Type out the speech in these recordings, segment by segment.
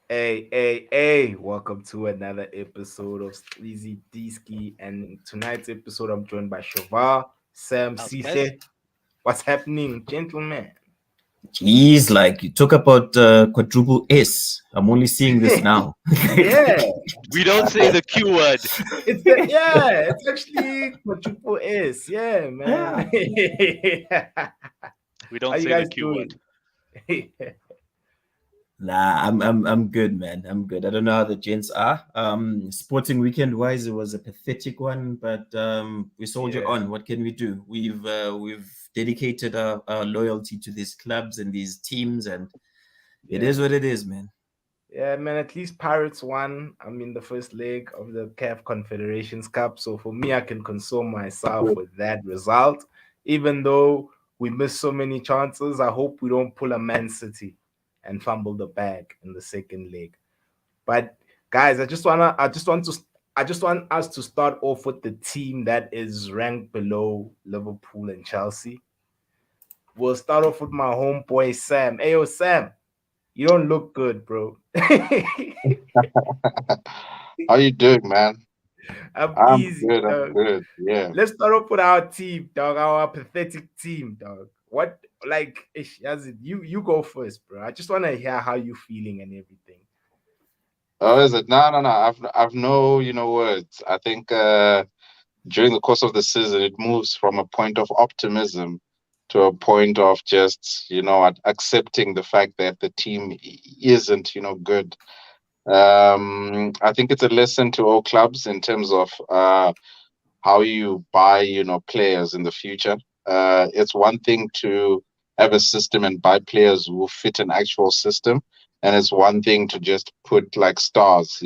Hey, welcome to another episode of sXizie Ski. And in tonight's episode, I'm joined by Shavar, Sam, How's it, guys? Cisse. What's happening, gentlemen? Jeez, like you talk about quadruple S. I'm only seeing this now. Yeah, We don't say the Q word. it's actually quadruple S. Yeah, Yeah. man. We How don't you say the guys Q doing? word. Nah, I'm good, man. I'm good. I don't know how the gents are. Sporting weekend wise, it was a pathetic one, but we soldier Yeah, on. What can we do? We've dedicated our loyalty to these clubs and these teams, and it yeah. is what it is, man. Yeah, man, at least Pirates won. I'm in the first leg of the CAF Confederations Cup. So for me, I can console myself with that result. Even though we missed so many chances, I hope we don't pull a Man City and fumble the bag in the second leg. But guys, I just want us to start off with the team that is ranked below Liverpool and Chelsea. We'll start off with my homeboy Sam. Hey, yo, Sam, you don't look good, bro. How you doing, man? I'm I'm easy, good. I'm dog. good. Yeah. Let's start off with our team, dog. Our pathetic team, dog. What like you go first, bro. I just want to hear how you feeling and everything. Oh, is it? No, no, no. I've no, words. I think during the course of the season, it moves from a point of optimism to a point of just, accepting the fact that the team isn't, good. I think it's a lesson to all clubs in terms of how you buy, players in the future. It's one thing to have a system and buy players who fit an actual system, and it's one thing to just put like stars,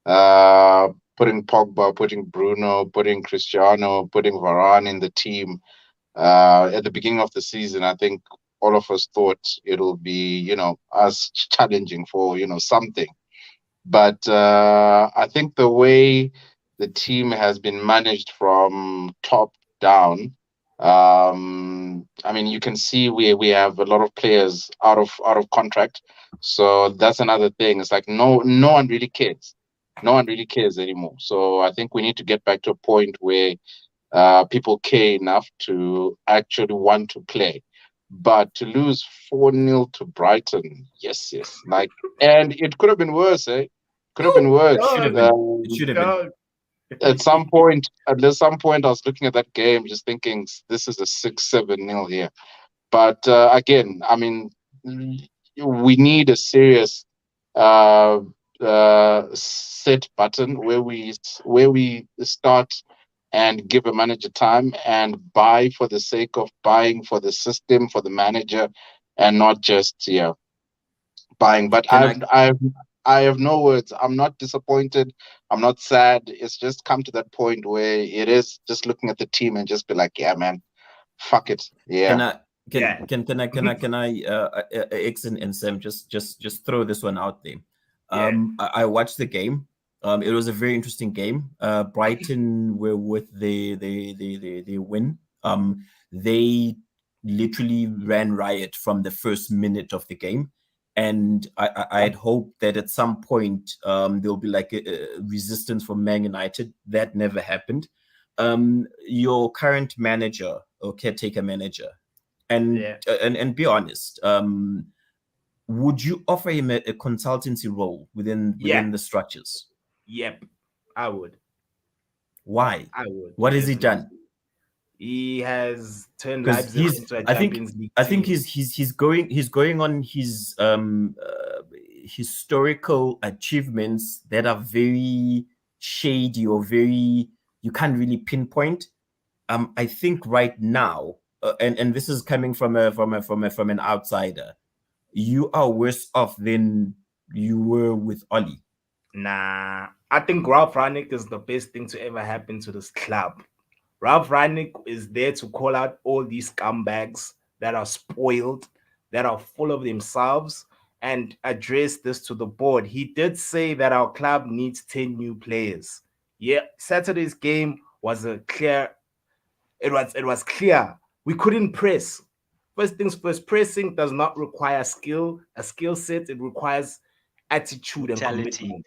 uh, putting Pogba, putting Bruno, putting Cristiano, putting Varane in the team. At the beginning of the season, I think all of us thought it'll be, us challenging for, something. But I think the way the team has been managed from top down, I mean, you can see we have a lot of players out of contract. So that's another thing. It's like no one really cares. No one really cares anymore. So I think we need to get back to a point where people care enough to actually want to play. But to lose 4-0 to Brighton, yes, yes. Like, and it could have been worse, eh? Could have been It worse. should have Dog, been. It should have been. dog. At some point, I was looking at that game, just thinking this is a 6-7-0 here. But again, I mean, we need a serious uh, set button where we start and give a manager time and buy for the sake of buying for the system for the manager and not just buying. But Can I I have no words. I'm not disappointed. I'm not sad. It's just come to that point where it is just looking at the team and just be like, yeah, man, fuck it. can Yeah. I Yeah. X and Sam just throw this one out there. Yeah. I watched the game. It was a very interesting game. Brighton were with the win. They literally ran riot from the first minute of the game, and I had hoped that at some point there'll be like a resistance from Man United. That never happened. Your current manager or caretaker manager, and Yeah. and be honest, would you offer him a consultancy role Yeah. within the structures? Yep. I would. Why? I would What has he done? definitely. He has turned Because Leipzig he's into a I think Champions League I think team. he's going on his historical achievements that are very shady or very you can't really pinpoint. I think right now, and this is coming from an outsider, you are worse off than you were with Ollie. Nah, I think Ralph Ranick is the best thing to ever happen to this club. Ralph Ranick is there to call out all these scumbags that are spoiled, that are full of themselves, and address this to the board. He did say that our club needs 10 new players. Yeah, Saturday's game was a clear, it was clear. We couldn't press. First things first, pressing does not require skill, a skill set. It requires attitude and Mentality. commitment.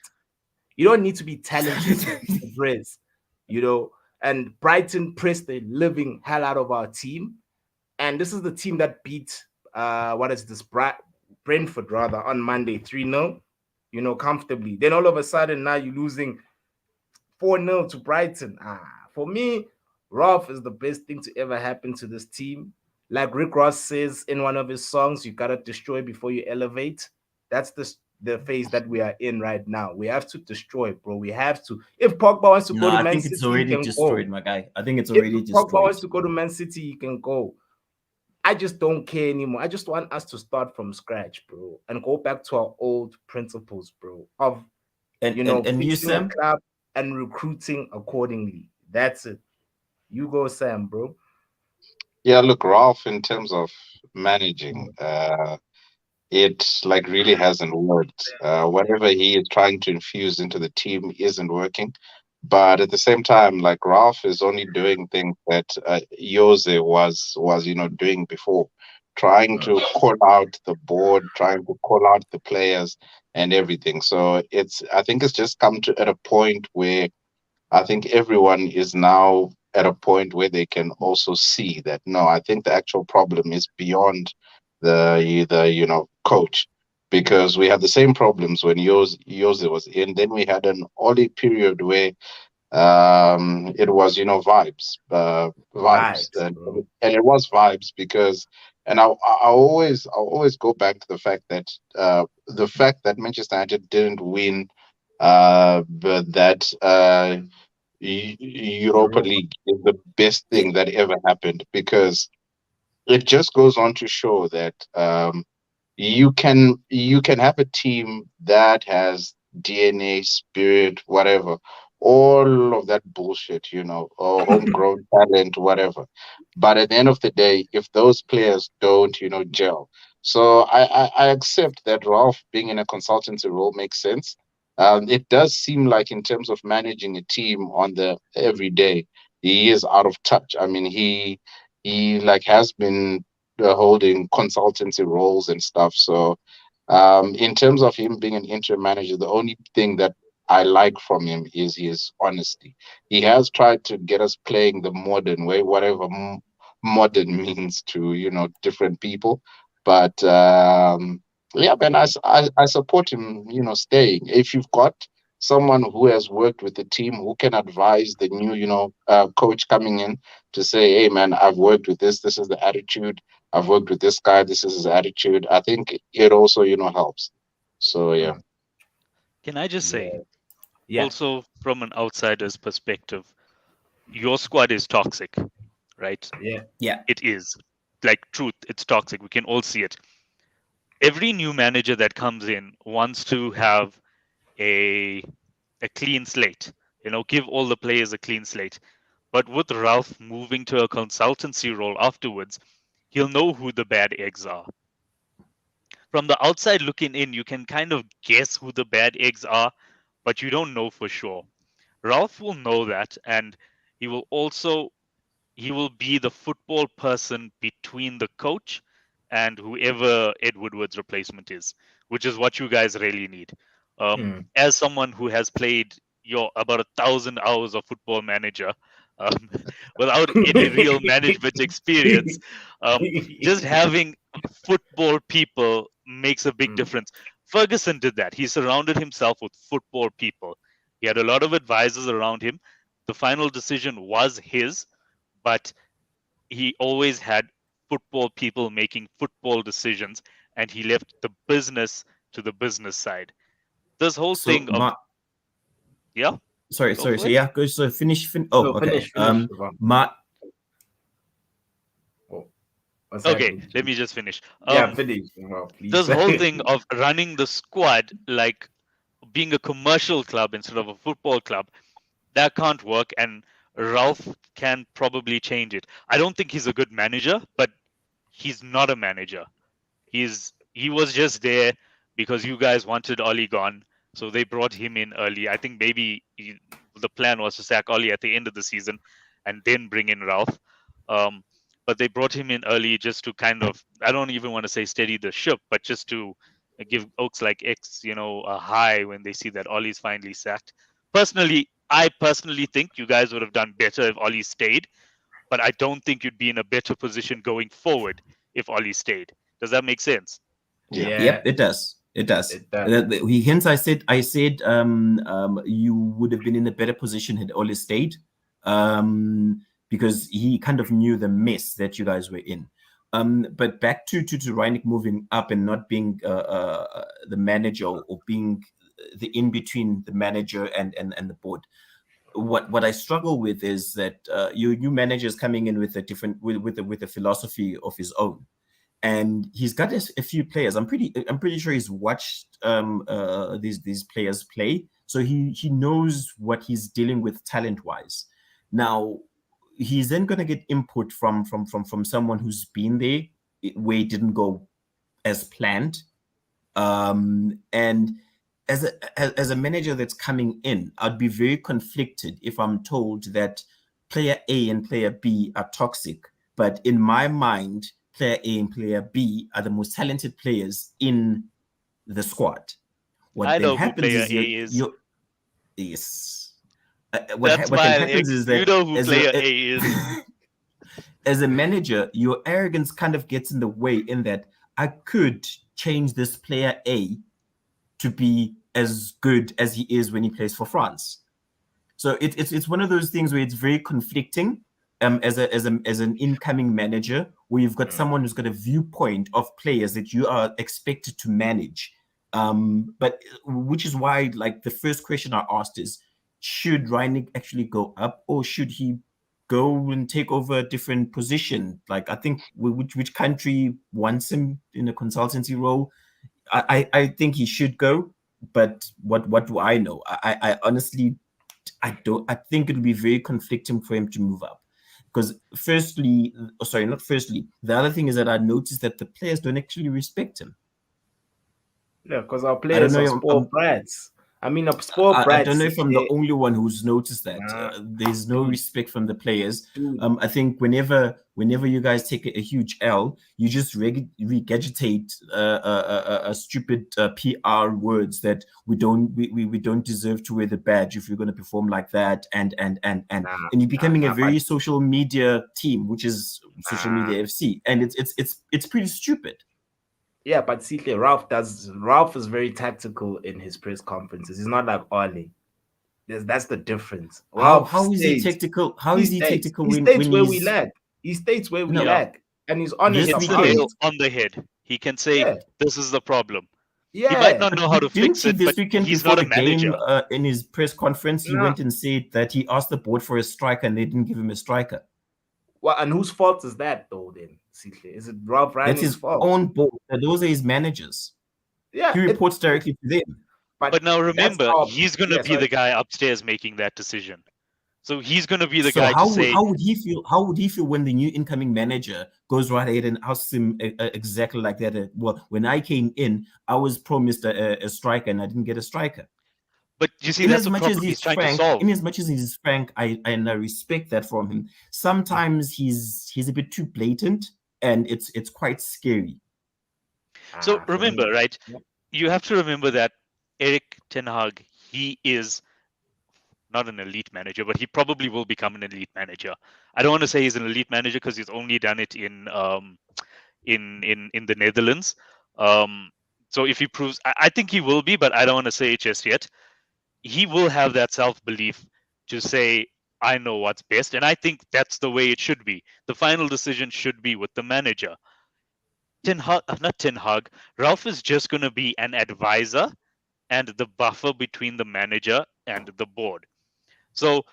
You don't need to be talented to beat the Brits, you know. And Brighton pressed the living hell out of our team. And this is the team that beat what is this? Brentford rather on Monday 3-0, you know, comfortably. Then all of a sudden now you're losing 4-0 to Brighton. For me, Rolf is the best thing to ever happen to this team. Like Rick Ross says in one of his songs, you gotta destroy before you elevate. That's the phase that we are in right now. We have to destroy, bro. We have to. If Pogba wants to go No, to I Man think it's City, he already can go. destroyed, my guy. I think it's If already Pogba destroyed. wants to go to Man City, he can go. I just don't care anymore. I just want us to start from scratch, bro, and go back to our old principles, bro, of And and you, fixing a Sam? club and recruiting accordingly. That's it. You go, Sam, bro. Yeah, look, Ralph, in terms of managing, it like really hasn't worked. Whatever he is trying to infuse into the team isn't working. But at the same time, like Ralph is only doing things that Jose was doing before, trying to call out the board, trying to call out the players and everything. So I think it's just come to at a point where I think everyone is now at a point where they can also see that no, I think the actual problem is beyond the coach, because we had the same problems when Jose was in. Then we had an Oli period where it was vibes, Vibes, bro. and it was vibes because and I always go back to the fact that Manchester United didn't win but that Europa Europa. League is the best thing that ever happened, because it just goes on to show that you can have a team that has DNA, spirit, whatever, all of that bullshit, or homegrown talent, whatever. But at the end of the day, if those players don't, gel. So I accept that Ralph being in a consultancy role makes sense. It does seem like in terms of managing a team on the everyday, he is out of touch. I mean, he like has been holding consultancy roles and stuff. So, in terms of him being an interim manager, the only thing that I like from him is his honesty. He has tried to get us playing the modern way, whatever modern means to different people. But yeah, man, I support him. Staying. If you've got someone who has worked with the team who can advise the new coach coming in to say, hey man, I've worked with this is the attitude, I've worked with this guy, this is his attitude, I think it also helps. So yeah. Mm, Can I just say, yeah. Yeah. also from an outsider's perspective, your squad is toxic, right? Yeah. Yeah. It is. Like truth, it's toxic. We can all see it. Every new manager that comes in wants to have a clean slate. Give all the players a clean slate. But with Ralph moving to a consultancy role afterwards, he'll know who the bad eggs are. From the outside looking in, you can kind of guess who the bad eggs are, but you don't know for sure. Ralph will know that, and he will also he will be the football person between the coach and whoever Ed Woodward's replacement is, which is what you guys really need. As someone who has played your about 1,000 hours of Football Manager, um, without any real management experience, just having football people makes a big difference. Ferguson did that. He surrounded himself with football people. He had a lot of advisors around him. The final decision was his, but he always had football people making football decisions, and he left the business to the business side. This whole So, thing of yeah, sorry, go sorry. for So it. yeah, go. So finish. Oh, So okay. finish. Ron. My Oh, what's Okay, happening? let me just finish. Yeah, finish, Ron, please. This whole thing of running the squad like being a commercial club instead of a football club, that can't work, and Ralph can probably change it. I don't think he's a good manager, but he's not a manager. He was just there because you guys wanted Ollie gone, so they brought him in early. I think maybe the plan was to sack Ollie at the end of the season and then bring in Ralph. But they brought him in early just to kind of, I don't even want to say steady the ship, but just to give Oaks like X, a high when they see that Ollie's finally sacked. I personally think you guys would have done better if Ollie stayed, but I don't think you'd be in a better position going forward if Ollie stayed. Does that make sense? Yeah. Yeah, Yep, it does. It does. it does. Hence, I said, you would have been in a better position had Ole stayed, because he kind of knew the mess that you guys were in. But back to Reinik moving up and not being the manager, or being the in between the manager and the board. What I struggle with is that your new manager is coming in with a different with a philosophy of his own, and he's got a few players. I'm pretty sure he's watched these players play, so he knows what he's dealing with talent wise. Now he's then going to get input from someone who's been there where it didn't go as planned, and as a manager that's coming in, I'd be very conflicted if I'm told that player A and player B are toxic, but in my mind, player A and player B are the most talented players in the squad. What I then know who happens player is A is. yes. That's What then why happens is that you know who as player A is. as a manager, your arrogance kind of gets in the way, in that I could change this player A to be as good as he is when he plays for France. So it's one of those things where it's very conflicting, as an incoming manager, where you've got someone who's got a viewpoint of players that you are expected to manage. But which is why, like, the first question I asked is, should Reinik actually go up, or should he go and take over a different position? Like, I think which country wants him in a consultancy role? I think he should go, but what do I know? I honestly, I don't. I think it would be very conflicting for him to move up, because not firstly. The other thing is that I noticed that the players don't actually respect him. Yeah, because our I don't players are know. spoiled brats. I mean, a spoiled I brat. don't know if I'm the only one who's noticed that. Nah, There's no dude. respect from the players. Dude. I think whenever you guys take a huge L, you just regurgitate a stupid PR words that we don't deserve to wear the badge if you're going to perform like that, and you're becoming a very social media team, which is social media FC, and it's pretty stupid. Yeah, but see, Ralph is very tactical in his press conferences. He's not like Ollie. That's the difference. Ralph How is he states, tactical? How is he tactical he when states where we he's lack. He states where we No. lack, and he's honest Yes, Hits we about the did. nail it. on the head. He can say, Yeah. this is the problem. He Yeah, might not know how to Didn't fix he it, this but weekend he's before not the a manager. game, in his press conference, he No. went and said that he asked the board for a striker and they didn't give him a striker? well, and whose fault is that though? Then, Sihle? Is it Ralph That's Rangnick's his fault? own board. Those are his managers. Yeah, He reports directly to them. But now that's remember, our- he's going to yeah, be the sorry. guy upstairs making that decision. So he's going to be the So guy to how say, would he feel? How would he feel when the new incoming manager goes right ahead and asks him exactly like that? Well, when I came in, I was promised a striker and I didn't get a striker. but you see, In that's as the much as problem he's he's trying to frank, solve. in as much as he's frank, I respect that from him. Sometimes he's a bit too blatant, and it's quite scary. So for remember, me, right? yeah. You have to remember that Eric Ten Hag, he is not an elite manager, but he probably will become an elite manager. I don't want to say he's an elite manager because he's only done it in the Netherlands. So if he proves, I think he will be, but I don't want to say it just yet. He will have that self-belief to say, I know what's best, and I think that's the way it should be. The final decision should be with the manager. Not Ten Hag. Ralph is just going to be an advisor and the buffer between the manager and the board. So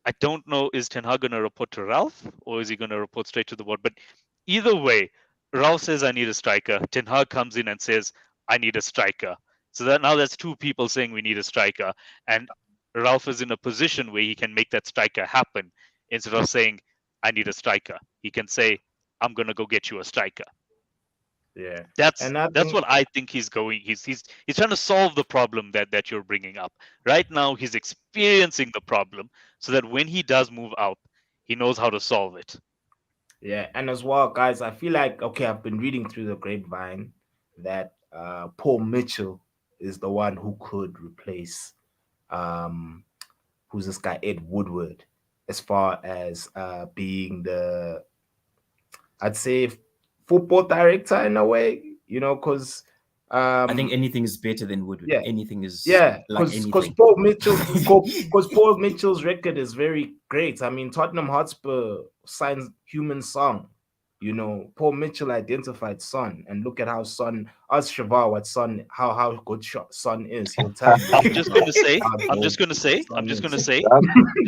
I don't know, is Ten Hag going to report to Ralph or is he going to report straight to the board? But either way, Ralph says, I need a striker. Ten Hag comes in and says, I need a striker. So that now that's two people saying we need a striker. And Ralph is in a position where he can make that striker happen instead of saying, I need a striker. He can say, I'm going to go get you a striker. Yeah, That's and I think what I think he's going. He's trying to solve the problem that you're bringing up. Right now, he's experiencing the problem so that when he does move out, he knows how to solve it. yeah, and as well, guys, I feel like okay, I've been reading through the grapevine that Paul Mitchell is the one who could replace who's this guy, Ed Woodward, as far as being the, I'd say, football director in a way, because I think anything is better than Woodward. yeah. Anything is yeah, like because anything. Paul Mitchell's record is very great. I mean, Tottenham Hotspur signs Human Song. Paul Mitchell identified Son, and look at how Son. Ask Shavar what Son, how good Son is. He'll tell you. I'm just gonna say. how I'm just good gonna say. Son I'm just is. gonna say.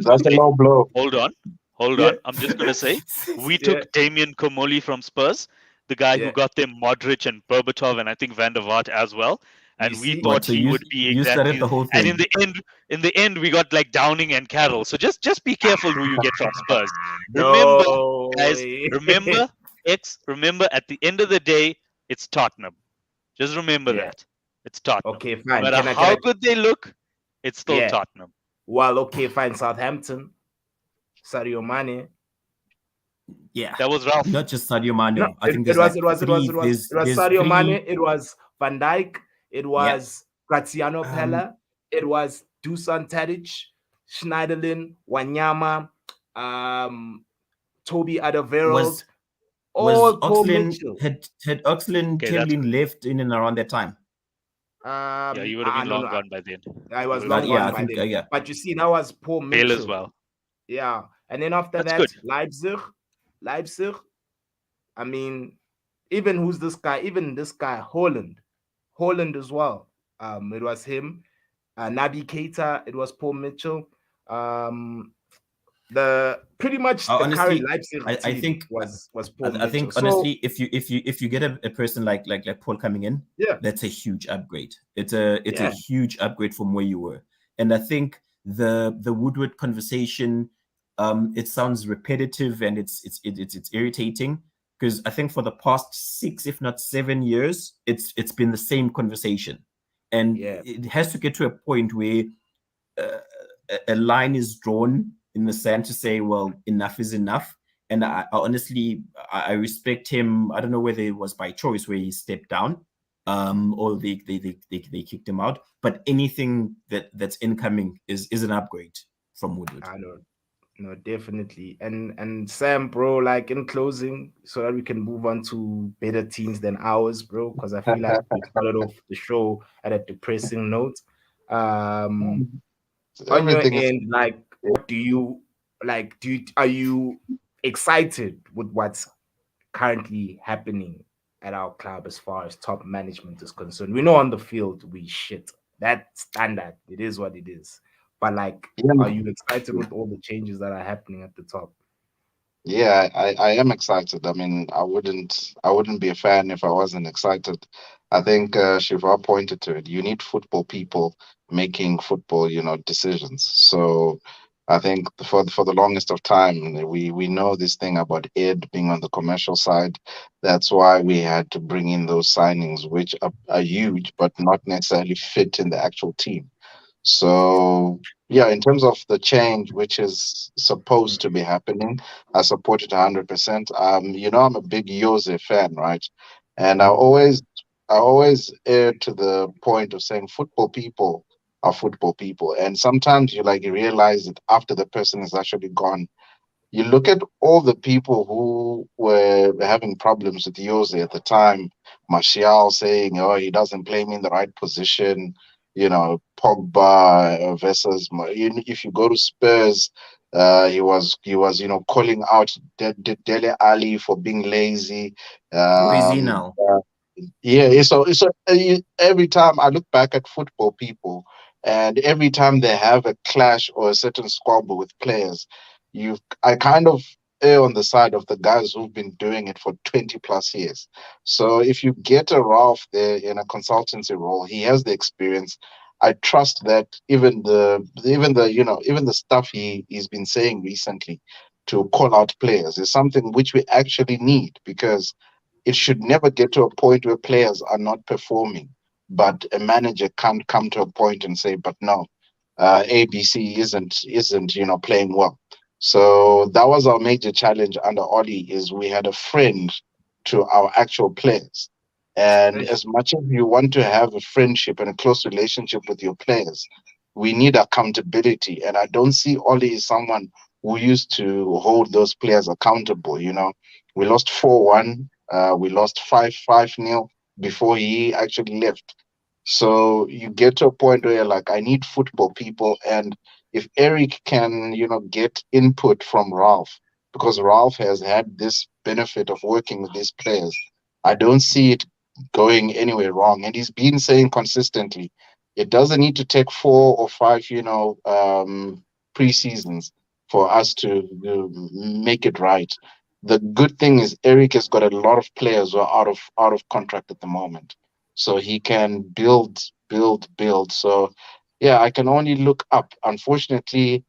That's a low blow. Hold on. Yeah. I'm just gonna say. We Yeah. took Damien Komoli from Spurs, the guy Yeah. who got them Modric and Berbatov, and I think Van der Vaart as well. And You we see? thought So he you would be you exactly. started the whole And thing. in the end, we got like Downing and Carroll. So just be careful who you get from Spurs. No, Guys, way. remember at the end of the day, it's Tottenham. Just remember Yeah. that. It's Tottenham. Okay, No fine. matter how good they look, it's still Yeah. Tottenham. Well, okay, fine. Southampton, Sadio Mane. Yeah, That was Ralph. not just Sadio Mane. No, I think it there's was there's Sadio three. Mane. It was Van Dijk. It was Graziano Pella. It was Dusan Tadic, Schneiderlin, Wanyama, Toby Alderweireld. Was all Paul Oxlade Mitchell. had Oxlade Okay, that's Chamberlain left in and around that time? Yeah, you would have been long gone by then. I was You long would've gone I by think then. yeah. But you see, that was Paul Bale Mitchell as well. Yeah, and then after That's that, good. Leipzig. I mean, even who's this guy? Even this guy, Holland as well. It was him. Naby Keita. It was Paul Mitchell. The pretty much the Honestly, current Leipzig I team think was Paul Mitchell. I think So, honestly, if you get a person like Paul coming in, yeah, that's a huge upgrade. It's a Yeah. huge upgrade from where you were. And I think the Woodward conversation, it sounds repetitive and it's irritating, because I think for the past 6, if not 7 years, it's been the same conversation, and Yeah. it has to get to a point where a line is drawn in the sand to say, well, enough is enough. And I honestly, I respect him. I don't know whether it was by choice where he stepped down, or they kicked him out. But anything that's incoming is an upgrade from Woodward. I know. No, definitely. And Sam, bro, like in closing, so that we can move on to better teams than ours, bro, because I feel like we started off the show at a depressing note. On your Everything is end, like, what do you like? Are you excited with what's currently happening at our club as far as top management is concerned? We know on the field we shit. That's standard. It is what it is. But like, are you excited with all the changes that are happening at the top? Yeah, I am excited. I mean, I wouldn't be a fan if I wasn't excited. I think Shiva pointed to it. You need football people making football, decisions. So I think for the longest of time, we know this thing about Ed being on the commercial side. That's why we had to bring in those signings, which are huge, but not necessarily fit in the actual team. So yeah, in terms of the change which is supposed to be happening, I support it 100%. I'm a big Jose fan, right? And I always err to the point of saying football people are football people. And sometimes you realize it after the person is actually gone. You look at all the people who were having problems with Jose at the time. Martial saying, "Oh, he doesn't play me in the right position." Pogba versus. If you go to Spurs, he was calling out Dele Ali for being lazy. Where is he Um, now? yeah, every time I look back at football people, and every time they have a clash or a certain squabble with players, I kind of err on the side of the guys who've been doing it for 20 plus years. So if you get a Ralph there in a consultancy role, he has the experience. I trust that even the stuff he's been saying recently to call out players is something which we actually need, because it should never get to a point where players are not performing, but a manager can't come to a point and say, "But no, ABC isn't playing well." So that was our major challenge under Oli, is we had a friend to our actual players, And as much as you want to have a friendship and a close relationship with your players, we need accountability. And I don't see Oli as someone who used to hold those players accountable. We lost 4-1, we lost 5-0 before he actually left. So you get to a point where you're like, I need football people. And if Eric can, get input from Ralph, because Ralph has had this benefit of working with these players, I don't see it going anywhere wrong. And he's been saying consistently, it doesn't need to take 4 or 5, pre-seasons for us to make it right. The good thing is Eric has got a lot of players who are out of contract at the moment, so he can build. So yeah, I can only look up. Unfortunately,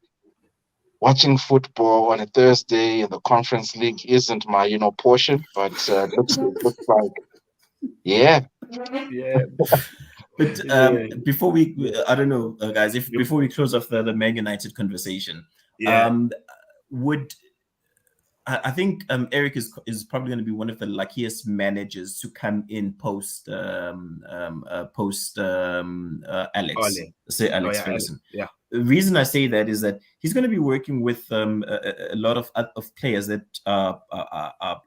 watching football on a Thursday in the Conference League isn't my portion, but looks like yeah. Yeah. But Yeah. before I don't know, guys, before we close off the Man United conversation, Yeah. I think Eric is probably going to be one of the luckiest managers to come in post Alex, Ole. say Alex yeah, Ferguson. yeah. The reason I say that is that he's going to be working with a lot of players that are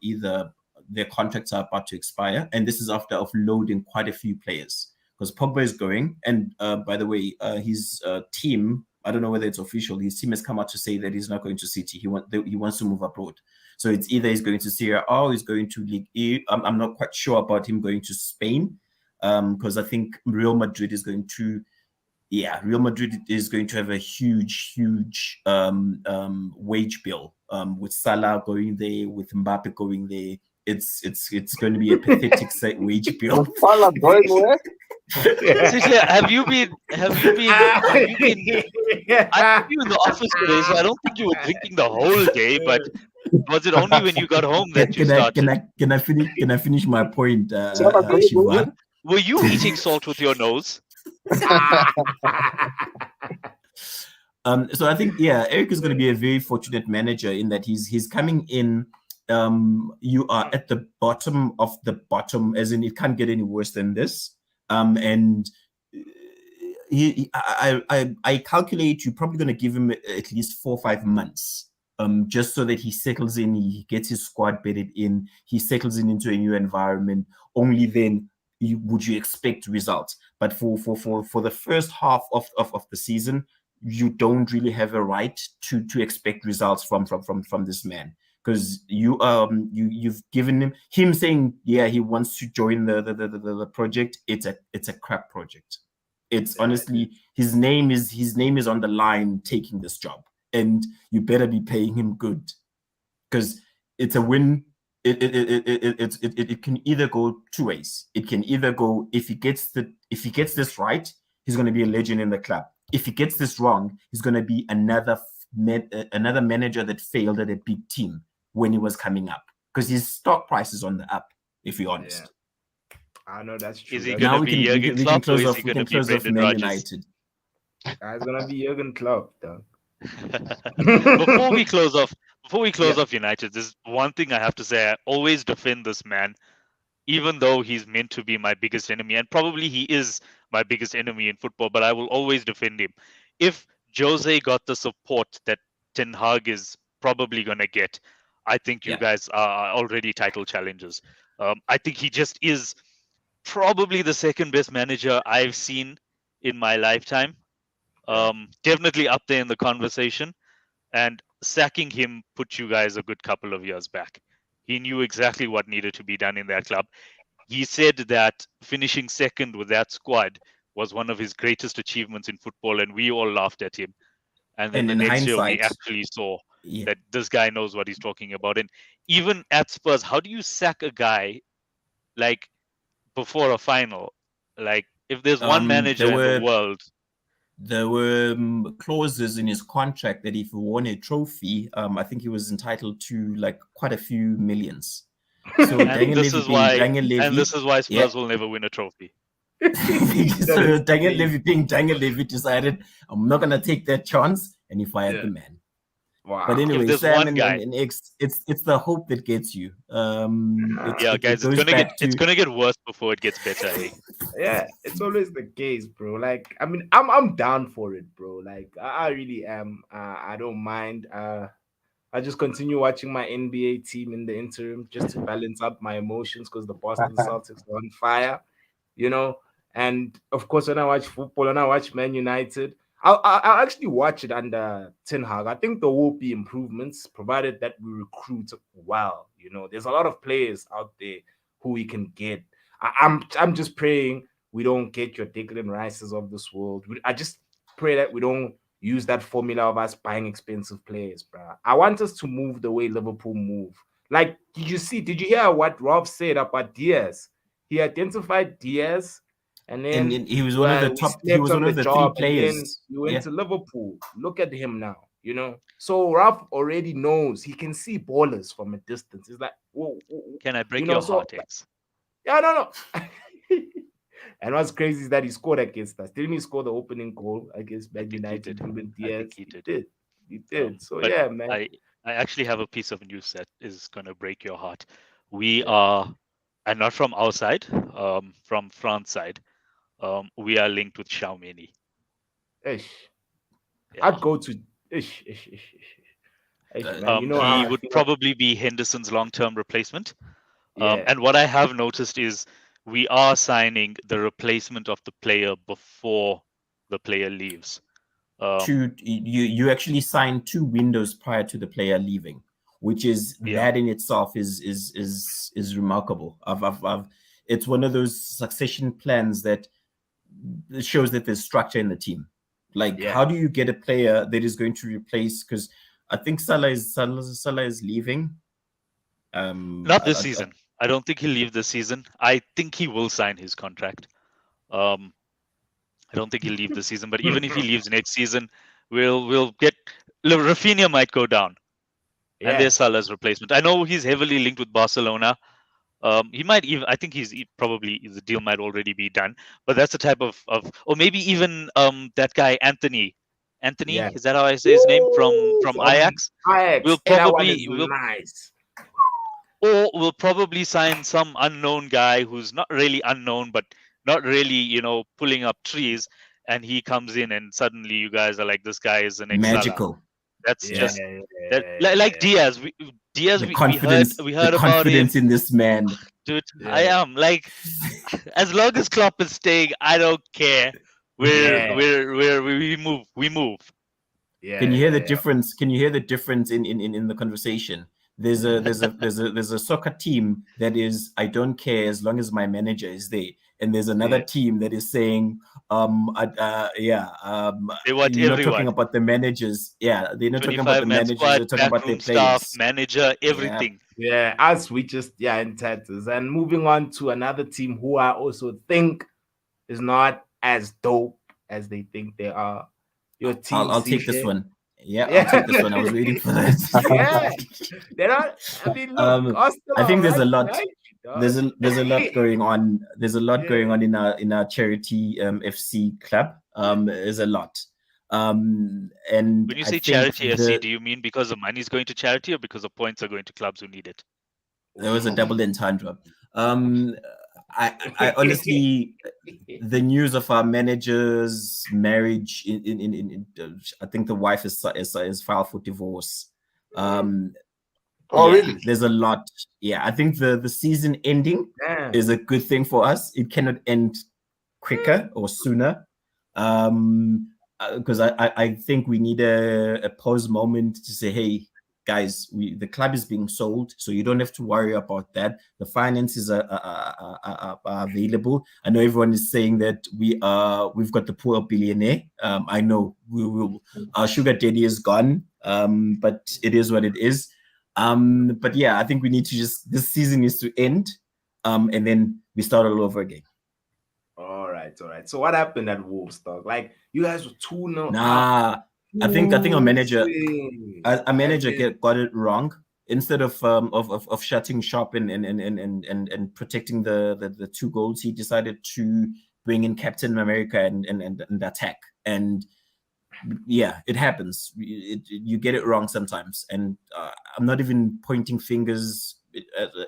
either their contracts are about to expire, and this is after offloading quite a few players because Pogba is going, and by the way, his team. I don't know whether it's official. His team has come out to say that he's not going to City. He wants to move abroad. So it's either he's going to Serie A or he's going to League E. I'm not quite sure about him going to Spain because I think Real Madrid is going to have a huge wage bill with Salah going there, with Mbappe going there. It's going to be a pathetic wage bill. Salah going where? Seriously, have you been? I have you in the office today, so I don't think you were drinking the whole day. But was it only when you got home that you started? Can I finish my point, Salah going where? Shiva? Were you eating salt with your nose? So I think Eric is going to be a very fortunate manager in that he's coming in. You are at the bottom of the bottom, as in it can't get any worse than this. And I calculate you're probably going to give him at least 4 or 5 months, just so that he settles in, he gets his squad bedded in, he settles into a new environment. Only then would you expect results. But for the first half of the season, you don't really have a right to expect results from this man. Because you've given him saying he wants to join the project. It's a crap project. It's honestly his name is on the line taking this job, and you better be paying him good, because it's a win. It can either go 2 ways. It can either go, if he gets this right, he's going to be a legend in the club. If he gets this wrong, he's going to be another manager that failed at a big team when he was coming up, because his stock price is on the up, if you're honest. I know that's true. Is he Now going to be Jurgen Klopp, or is he going to be Brendan Man Rodgers? United. It's gonna be Jurgen Klopp, though. Before we close off United, there's one thing I have to say. I always defend this man, even though he's meant to be my biggest enemy, and probably he is my biggest enemy in football, but I will always defend him. If Jose got the support that Ten Hag is probably going to get, I think you guys are already title challengers. I think he just is probably the second best manager I've seen in my lifetime. Definitely up there in the conversation. And sacking him put you guys a good couple of years back. He knew exactly what needed to be done in that club. He said that finishing second with that squad was one of his greatest achievements in football, and we all laughed at him. And then the next year we actually saw that this guy knows what he's talking about. And even at Spurs, how do you sack a guy like before a final? Like, if there's one manager in the world. There were clauses in his contract that if he won a trophy, I think he was entitled to like quite a few millions. So this is why Spurs will never win a trophy. So Daniel Levy decided, I'm not going to take that chance, and he fired the man. Wow. But anyway, there's Sam one guy, and X, it's the hope that gets you. yeah, It guys, goes back it's to gonna get worse before it gets better. Eh? Yeah, it's always the case, bro. Like, I mean, I'm down for it, bro. Like, I really am. I don't mind. I just continue watching my NBA team in the interim just to balance out my emotions because the Boston Celtics are on fire, you know. And of course, when I watch football, when I watch Man United, I'll actually watch it under Ten Hag. I think there will be improvements provided that we recruit well. You know, there's a lot of players out there who we can get. I'm just praying we don't get your Declan Rices of this world. I just pray that we don't use that formula of us buying expensive players, bro. I want us to move the way Liverpool move. Like, did you hear what Rob said about Diaz? He identified Diaz, and then and he was one of the we top. He slept was on one the of the three job, and then players. we went Yeah, to Liverpool. Look at him now, you know. So Ralph already knows he can see ballers from a distance. It's like, whoa, Can I you break know. your So heart, X? yeah, no. And what's crazy is that he scored against us. Didn't he score the opening goal against I Man think he United? did. Ruben I Diaz. think he did. He did. So But yeah, man. I actually have a piece of news that is gonna break your heart. We Yeah. are, and not from our side, from France side. We are linked with Xiaomini. Ish. Yeah. I'd go to ish. Ish, man. You know how He I would feel. probably be Henderson's long-term replacement. Yeah. And what I have noticed is we are signing the replacement of the player before the player leaves. you actually signed 2 windows prior to the player leaving, which is Yeah. that in itself is remarkable. It's one of those succession plans that shows that there's structure in the team. Like, Yeah. how do you get a player that is going to replace? Because I think Salah is leaving. Not this season. I don't think he'll leave this season. I think he will sign his contract. I don't think he'll leave this season, but even if he leaves next season, we'll get Rafinha might go down, and there's Salah's replacement. I know he's heavily linked with Barcelona. He might even. I think probably the deal might already be done. But that's the type of or maybe even that guy Anthony. Anthony, Yeah. is that how I say his name from Ajax? Ajax. We'll And that one probably is nice. or we'll probably sign some unknown guy who's not really unknown, but not really, pulling up trees. And he comes in, and suddenly you guys are like, this guy is the next Salah. magical. That's just that, like Diaz. The confidence, we heard the about him, confidence in this man. dude. I am like, as long as Klopp is staying, I don't care. We move. Yeah. Can you hear the difference? Can you hear the difference in the conversation? There's a soccer team that is, I don't care as long as my manager is there, and there's another team that is saying they want you're everyone. not talking about the managers. Yeah, they're not talking about the managers. Squad, they're talking about their staff, players. manager, everything. Yeah, us we just in tatters. And moving on to another team who I also think is not as dope as they think they are. Your team. I'll take this one. Yeah, I'll take this one. I was waiting for that. They're not. I mean, look, I think there's a lot. Right? There's a lot going on. There's a lot going on in our charity FC club. There's a lot. And when you say charity FC, do you mean because the money is going to charity or because the points are going to clubs who need it? There was a double entendre. I honestly, the news of our manager's marriage in I think the wife is filed for divorce. Really? There's a lot. Yeah, I think the season ending is a good thing for us. It cannot end quicker or sooner. Because I think we need a pause moment to say, hey, guys, the club is being sold, so you don't have to worry about that. The finances are available. I know everyone is saying that we've got the poor billionaire. I know our sugar daddy is gone, but it is what it is. But yeah, I think we need to this season needs to end, and then we start all over again. All right. So what happened at Wolves, dog? Like, you guys were 2-0 Nah. up. I think our manager got it wrong. Instead of shutting shop and protecting the 2 goals, he decided to bring in Captain America and attack. And yeah, it happens. You get it wrong sometimes, and I'm not even pointing fingers.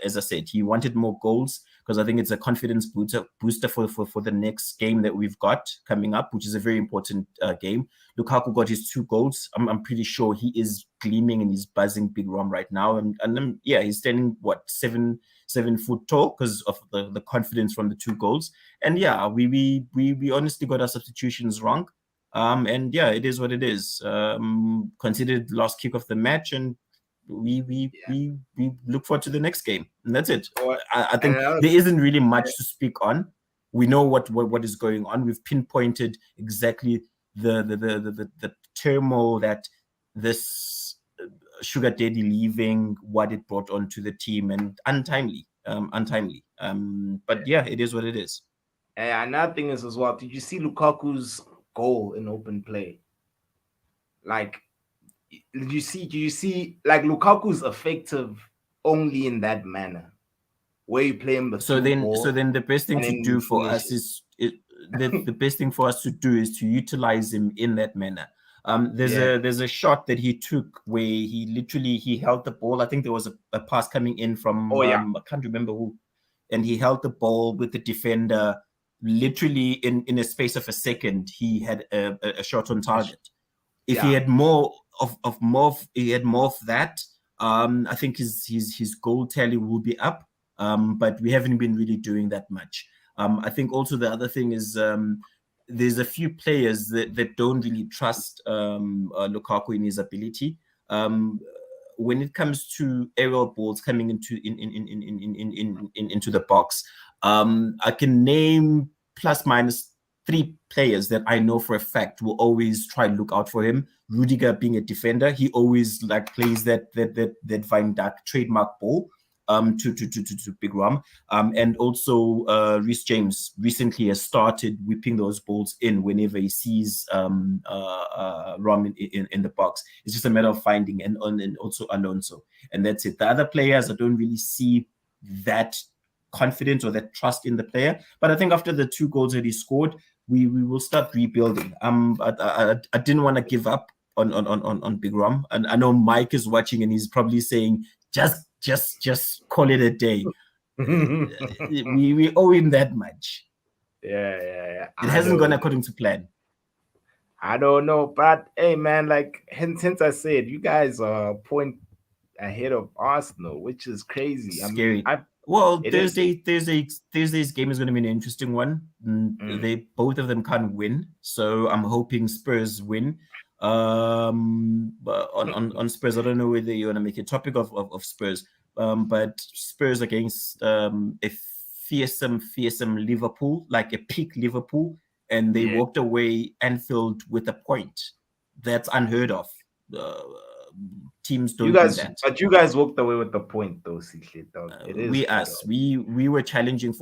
As I said, he wanted more goals because I think it's a confidence booster for the next game that we've got coming up, which is a very important game. Lukaku got his 2 goals. I'm pretty sure he is gleaming and he's buzzing big rum right now, and yeah, he's standing 7 foot tall because of the confidence from the 2 goals. And yeah, we honestly got our substitutions wrong. And yeah, it is what it is. Considered last kick of the match, and we look forward to the next game, and that's it. I think there isn't really much to speak on. We know what is going on. We've pinpointed exactly the turmoil that this Sugar Daddy leaving, what it brought onto the team, and untimely. But yeah, it is what it is. And another thing is as well, did you see Lukaku's goal in open play? Like, do you see like Lukaku's effective only in that manner, where you play him so then the best thing to do for us is the best thing for us to do is to utilize him in that manner. There's a shot that he took where he held the ball. I think there was a pass coming in from I can't remember who, and he held the ball with the defender. Literally in a space of a second, he had a shot on target. If he had more of that, I think his goal tally will be up. But we haven't been really doing that much. I think also the other thing is there's a few players that don't really trust Lukaku in his ability. When it comes to aerial balls coming into the box, I can name plus minus 3 players that I know for a fact will always try and look out for him. Rudiger being a defender, he always plays that Van Dijk trademark ball to Big Ram. And also Reece James recently has started whipping those balls in whenever he sees Ram in the box. It's just a matter of finding, and also Alonso. And that's it. The other players, I don't really see that confidence or that trust in the player. But I think after the 2 goals that he scored, we will start rebuilding. I didn't want to give up on Big Ram, and I know Mike is watching and he's probably saying just call it a day. we owe him that much. Yeah. It hasn't gone according to plan. I don't know, but hey, man, like since I said, you guys are a point ahead of Arsenal, which is crazy. Scary. Thursday's game is going to be an interesting one. They both of them can't win, so I'm hoping Spurs win. But on Spurs, I don't know whether you want to make a topic of Spurs, but Spurs against a fearsome Liverpool, like a peak Liverpool, and they walked away Anfield with a point. That's unheard of. Teams don't do that. But you guys walked away with the point, though, sXizie. We were challenging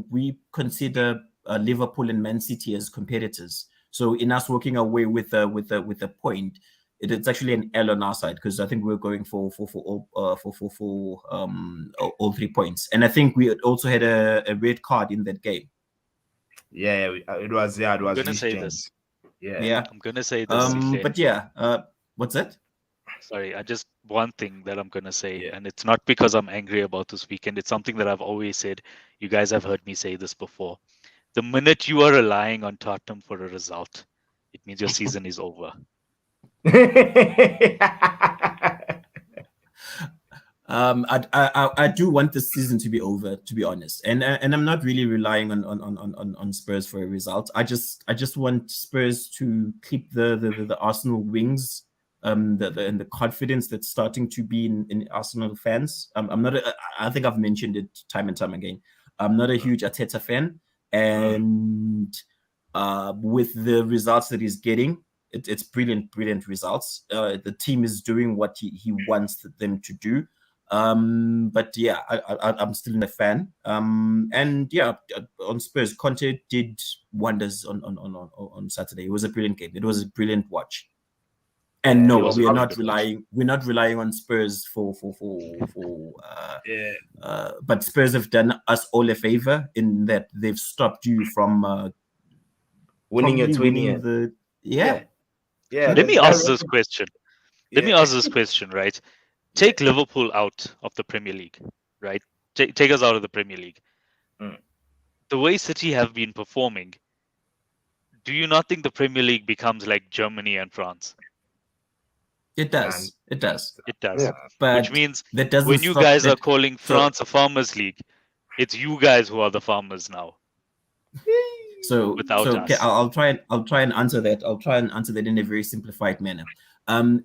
we consider Liverpool and Man City as competitors. So in us walking away with a point, it's actually an L on our side, because I think we're going for all 3 points. And I think we also had a red card in that game. Yeah, it was. Yeah, it was. I'm gonna say this. Yeah. I'm gonna say this. But yeah, what's that? Sorry, just one thing that I'm gonna say, and it's not because I'm angry about this weekend. It's something that I've always said. You guys have heard me say this before. The minute you are relying on Tottenham for a result, it means your season is over. I do want the season to be over, to be honest, and I'm not really relying on Spurs for a result. I just want Spurs to keep the Arsenal wings, and the confidence that's starting to be in Arsenal fans. I think I've mentioned it time and time again. I'm not a huge Arteta fan, and with the results that he's getting, it's brilliant results. The team is doing what he wants them to do. But yeah, I'm still a fan. And yeah, on Spurs, Conte did wonders on Saturday. It was a brilliant game. It was a brilliant watch. And no, we're not relying on Spurs but Spurs have done us all a favor in that they've stopped you from winning your 20th. Yeah. Yeah. Let me that ask record- this question. Let me yeah. ask this question, right? Take Liverpool out of the Premier League, right? Take us out of the Premier League. Mm. The way City have been performing, do you not think the Premier League becomes like Germany and France? It does. It does. It does. Yeah. But Which means that doesn't when you stop guys are that. calling So- France a farmers league, it's you guys who are the farmers now. Without Okay, us. I'll try and answer that. I'll try and answer that in a very simplified manner.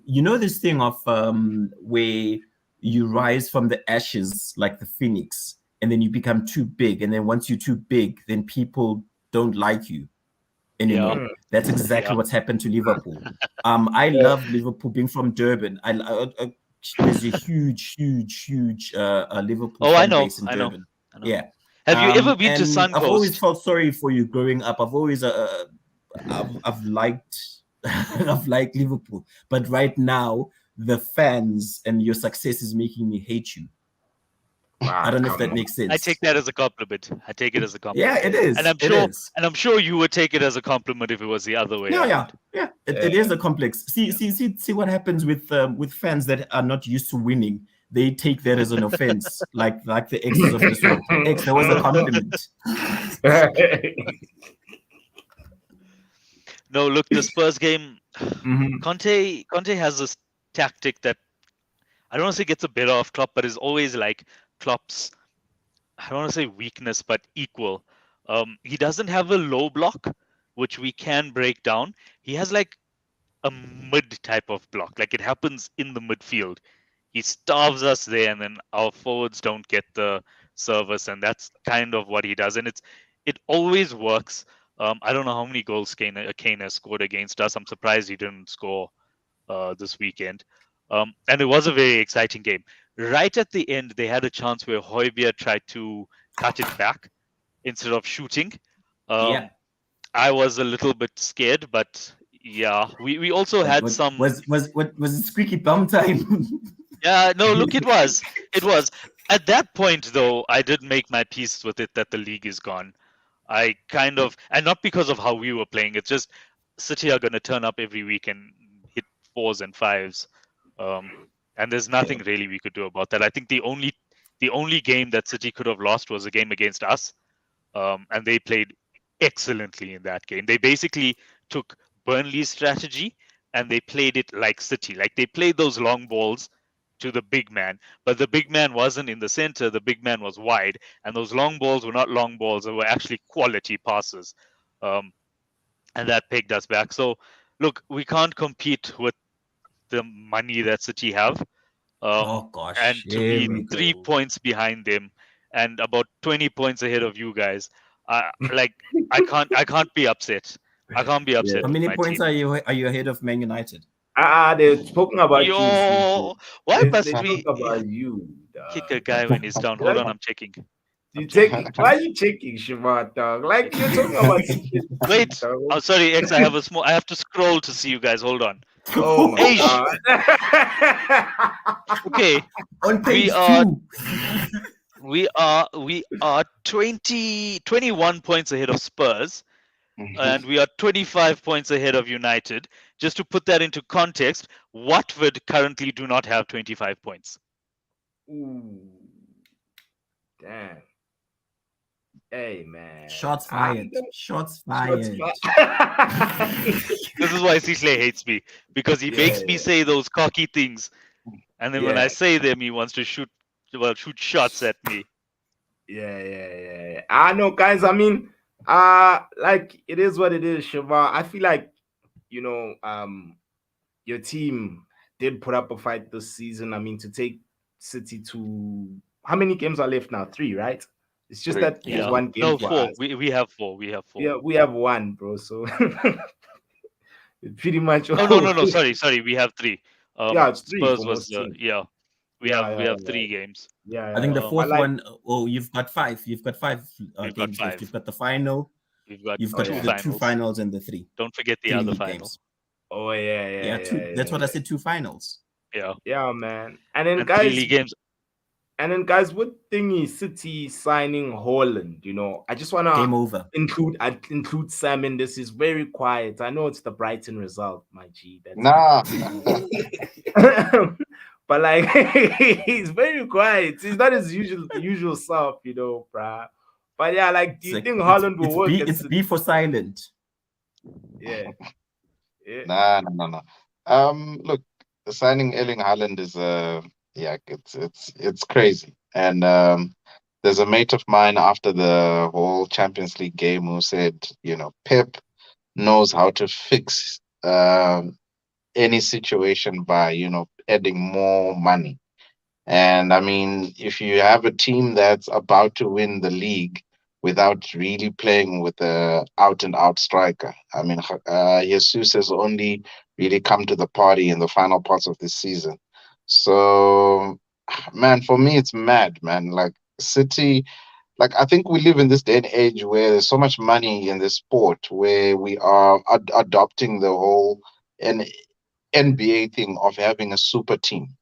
You know this thing of where you rise from the ashes like the phoenix, and then you become too big, and then once you're too big, then people don't like you anymore. Yeah. That's exactly Yeah. what's happened to Liverpool. I love Liverpool. Being from Durban, there's a huge Liverpool Oh, I fan know. base in I know. Durban. I know. Yeah. Have you ever been to And I've always Suncoast? felt sorry for you growing up. I've always I've liked I've liked Liverpool, but right now the fans and your success is making me hate you. I don't know if that makes sense. I take that as a compliment. I take it as a compliment. Yeah, it is. And I'm It sure is. and I'm sure you would take it as a compliment if it was the other way around. Yeah. It is a complex. See what happens with fans that are not used to winning. They take that as an offense, like the X's of this world. X, that was a compliment. No, look, the Spurs game, Mhm. Conte has this tactic that I don't want to say gets a bit off Klopp, but is always like Klopp's, I don't want to say weakness, but equal. He doesn't have a low block, which we can break down. He has like a mid type of block, like it happens in the midfield. He starves us there, and then our forwards don't get the service, and that's kind of what he does. And it always works. I don't know how many goals Kane has scored against us. I'm surprised he didn't score this weekend. And it was a very exciting game. Right at the end, they had a chance where Højbjerg tried to cut it back instead of shooting. Yeah. I was a little bit scared, but yeah, we also had some. Was it squeaky bum time? Yeah, no, look, it was. At that point, though, I did make my peace with it that the league is gone. I kind of, and not because of how we were playing. It's just City are going to turn up every week and hit 4s and 5s, and there's nothing really we could do about that. I think the only game that City could have lost was a game against us, and they played excellently in that game. They basically took Burnley's strategy and they played it like City. Like they played those long balls to the big man, but the big man wasn't in the center. The big man was wide, and those long balls were not long balls. They were actually quality passes, and that pegged us back. So, look, we can't compete with the money that City have, Oh gosh. and to Here be we 3 go. points behind them and about 20 points ahead of you guys. Like I can't be upset. I can't be upset How with many my points team. are you ahead of Man United? They're talking about you. Yo, why They must talk we about you. kick a guy when he's down? Hold on, I'm checking. You take? Why are you checking, Shiva, dog? Like you're talking about. Wait, dog. oh sorry, X. I have to scroll to see you guys. Hold on. Oh my Eish. god. Okay, On page we are 21 points ahead of Spurs, and we are 25 points ahead of United. Just to put that into context, Watford currently do not have 25 points. Ooh. Damn. Hey man. Shots fired. Shots fired. This is why Sisley hates me, because he makes me say those cocky things, and then when I say them, he wants to shoot shots at me. Yeah. I know, guys. I mean, like it is what it is, Shiva. I feel like your team did put up a fight this season. I mean, to take City to how many games are left now? 3, right? It's just that there's one game No, for 4. us. We have 4. We have 4. Yeah, we have 1, bro. So pretty much. No. Sorry. We have 3. Yeah, it's 3 Spurs for was most teams. We have 3 games. Yeah, I think the fourth like, one. Oh, you've got 5. You've got 5 games left. You've got the final. You've got the 2 finals and the 3. Don't forget the 3 other league final. games. Oh yeah. 2. That's what I said. 2 finals. Yeah. Yeah, man. And then And guys, 3 league games. And then, guys, what thing is City signing Holland? I just wanna Game over. include Sam in this. Is very quiet. I know it's the Brighton result, my G. That's Nah, but like he's very quiet. He's not his usual self, bruh. But yeah, like, do It's you like think Holland will it's work B at it's B City? for silent. Yeah, yeah. nah, no, no, no. Look, the signing Erling Haaland is yeah, it's crazy. And there's a mate of mine after the whole Champions League game who said, Pep knows how to fix any situation by, adding more money. And I mean, if you have a team that's about to win the league without really playing with a out and out striker, I mean, Jesus has only really come to the party in the final parts of this season. So, man, for me, it's mad, man. Like City, like I think we live in this day and age where there's so much money in this sport where we are adopting the whole N- NBA thing of having a super team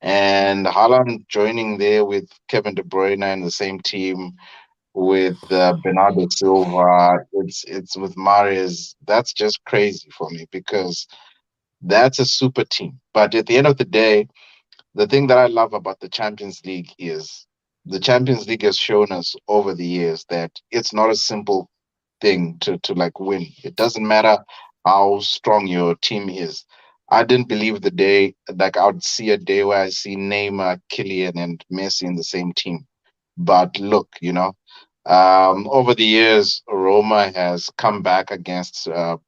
and Haaland joining there with Kevin De Bruyne in the same team with Bernardo Silva, it's with Mahrez. That's just crazy for me because that's a super team. But at the end of the day, the thing that I love about the Champions League is the Champions League has shown us over the years that it's not a simple thing to like win. It doesn't matter how strong your team is. I didn't believe the day like I would see a day where I see Neymar, Kylian, and Messi in the same team. But look, over the years, Roma has come back against I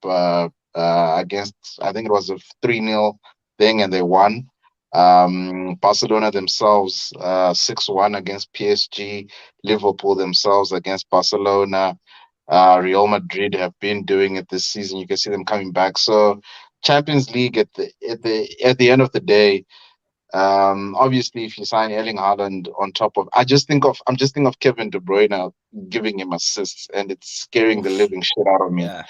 think it was a 3-0 thing, and they won. Barcelona themselves 6-1 against PSG. Liverpool themselves against Barcelona. Real Madrid have been doing it this season. You can see them coming back. So Champions League at the end of the day, obviously if you sign Erling Haaland on top of, I'm just thinking of Kevin De Bruyne giving him assists, and it's scaring the living shit out of me Yeah.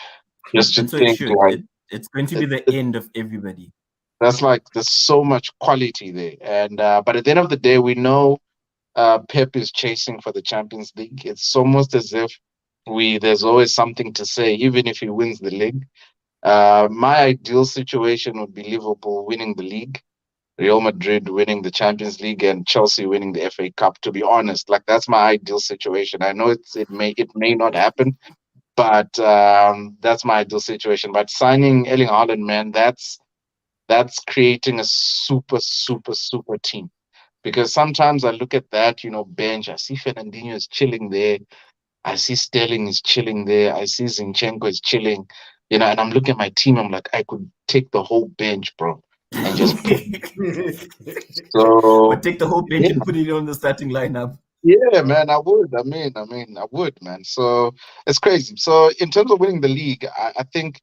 just to And so it think should. like It's going to be it, the it, end of everybody. that's like there's so much quality there, and but at the end of the day, we know Pep is chasing for the Champions League. It's almost as if we there's always something to say, even if he wins the league. My ideal situation would be Liverpool winning the league, Real Madrid winning the Champions League, and Chelsea winning the FA Cup. To be honest, like that's my ideal situation. I know it may not happen, but that's my ideal situation. But signing Erling Haaland, man, that's creating a super, super, super team. Because sometimes I look at that, bench. I see Fernandinho is chilling there. I see Sterling is chilling there. I see Zinchenko is chilling, and I'm looking at my team. I'm like, I could take the whole bench, bro, and just put. Or So take the whole bench yeah, and put it on the starting lineup. yeah, man, I would. I would, man. So it's crazy. So in terms of winning the league, I think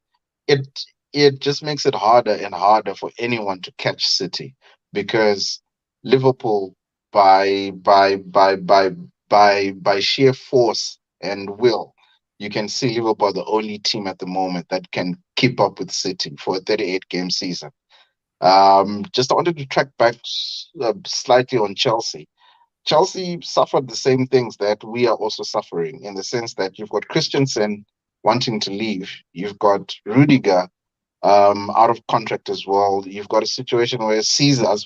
it it just makes it harder and harder for anyone to catch City because Liverpool, by sheer force and will, you can see Liverpool are the only team at the moment that can keep up with City for a 38 game season. Just I wanted to track back slightly on Chelsea. Chelsea suffered the same things that we are also suffering in the sense that you've got Christensen wanting to leave, you've got Rudiger out of contract as well. You've got a situation where Caesar as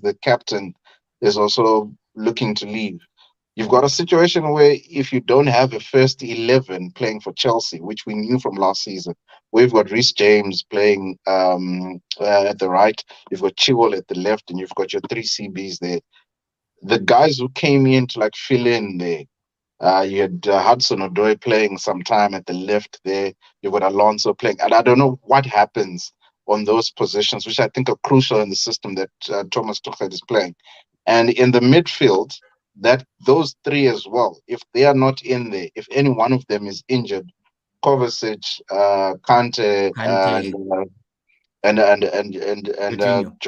the captain is also looking to leave. You've got a situation where if you don't have a first 11 playing for Chelsea, which we knew from last season, we've got Reece James playing at the right, you've got Chilwell at the left, and you've got your three CBs there. The guys who came in to like fill in there. You had Hudson Odoi playing some time at the left there. You've got Alonso playing, and I don't know what happens on those positions, which I think are crucial in the system that Thomas Tuchel is playing. And in the midfield, that those three as well, if they are not in there, if any one of them is injured, Kovacic, Kante, Kante, and Jorginho.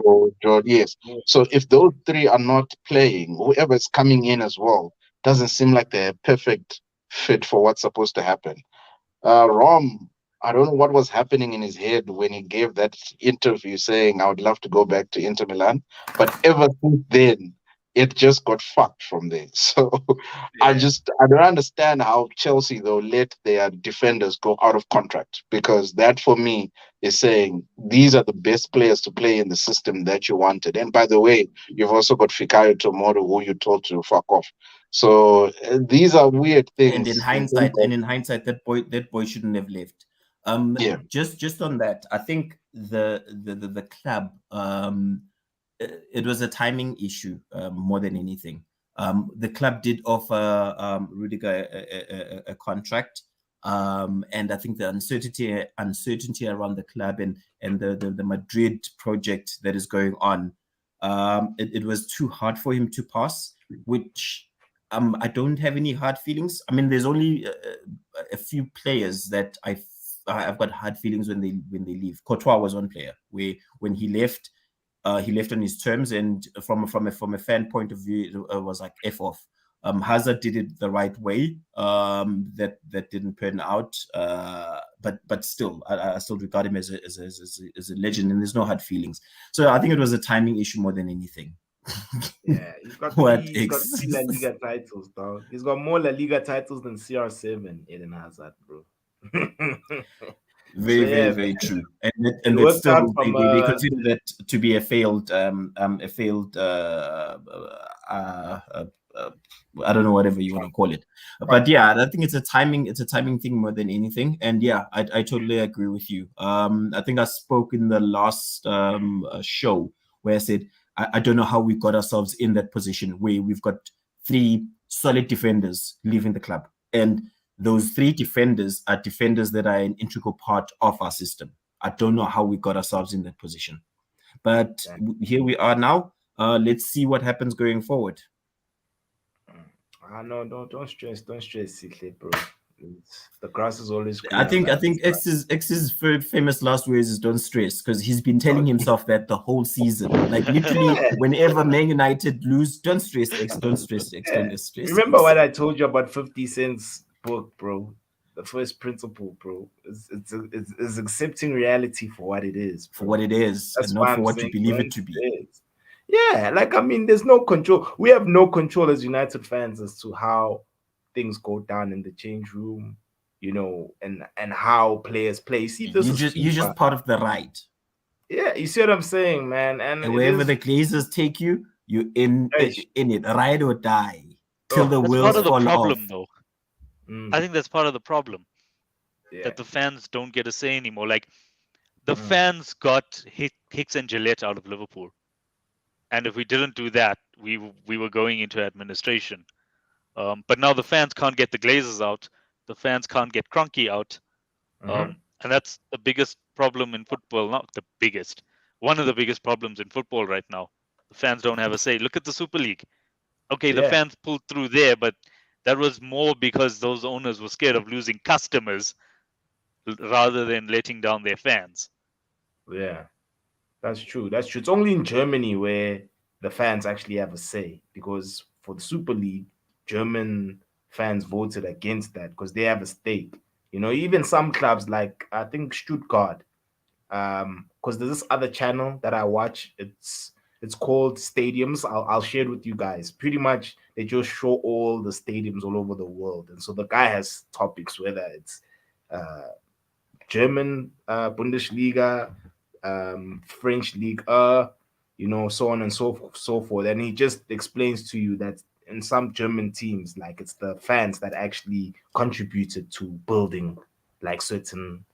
George, yes. So if those three are not playing, whoever is coming in as well doesn't seem like they're perfect fit for what's supposed to happen. Rom, I don't know what was happening in his head when he gave that interview saying I would love to go back to Inter Milan, but ever since then it just got fucked from there. So I don't understand how Chelsea though let their defenders go out of contract, because that for me is saying these are the best players to play in the system that you wanted. And by the way, you've also got Fikayo Tomori, who you told to fuck off. So these are weird things. And in hindsight, that boy shouldn't have left. Yeah. Just on that, I think the club, it was a timing issue more than anything. The club did offer Rudiger a contract, and I think the uncertainty around the club and the Madrid project that is going on, it was too hard for him to pass, which I don't have any hard feelings. I mean, there's only a few players that I've got hard feelings when they leave. Courtois was one player where when he left on his terms, and from a fan point of view, it was like F off. Hazard did it the right way. That didn't pan out. But still, I still regard him as a legend, and there's no hard feelings. So I think it was a timing issue more than anything. Yeah, he's got three La Liga titles, dog. He's got more La Liga titles than CR7, Eden Hazard, bro. Very true. And it's still they consider that to be a failed I don't know, whatever you want to call it. But yeah, I think it's a timing thing more than anything. And yeah, I totally agree with you. I think I spoke in the last show where I said I don't know how we got ourselves in that position where we've got 3 solid defenders leaving the club. And those 3 defenders are defenders that are an integral part of our system. I don't know how we got ourselves in that position. But here we are now. Let's see what happens going forward. No, don't stress, Sixley, bro. The grass is always green. I think X's famous last words is "don't stress," because he's been telling himself that the whole season. Like literally, whenever Man United lose, don't stress, X, don't stress, X, don't stress. Remember what I told you about 50 Cent's book, bro? The first principle, bro, is accepting reality for what it is. Bro. For what it is, and not for what you believe it to be. Yeah, like I mean, there's no control. We have no control as United fans as to how things go down in the change room, you know, and how players play. See, you're just part of the ride. Yeah, you see what I'm saying, man. And wherever the Glazers take you, you're in it, ride or die till the wheels fall off. Though. I think that's part of the problem. That the fans don't get a say anymore. Like the fans got Hicks and Gillette out of Liverpool. And if we didn't do that, we were going into administration. But now the fans can't get the Glazers out. The fans can't get Kroenke out. And that's the biggest problem in football. Not the biggest. One of the biggest problems in football right now. The fans don't have a say. Look at the Super League. Okay, the fans pulled through there, but that was more because those owners were scared of losing customers rather than letting down their fans. Yeah. That's true. It's only in Germany where the fans actually have a say, because for the Super League, German fans voted against that because they have a stake. You know, even some clubs like I think Stuttgart, because there's this other channel that I watch. It's called Stadiums. I'll share it with you guys. Pretty much, they just show all the stadiums all over the world, and so the guy has topics whether it's German Bundesliga, French League, you know, so on and so forth. And he just explains to you that in some German teams, like it's the fans that actually contributed to building like certain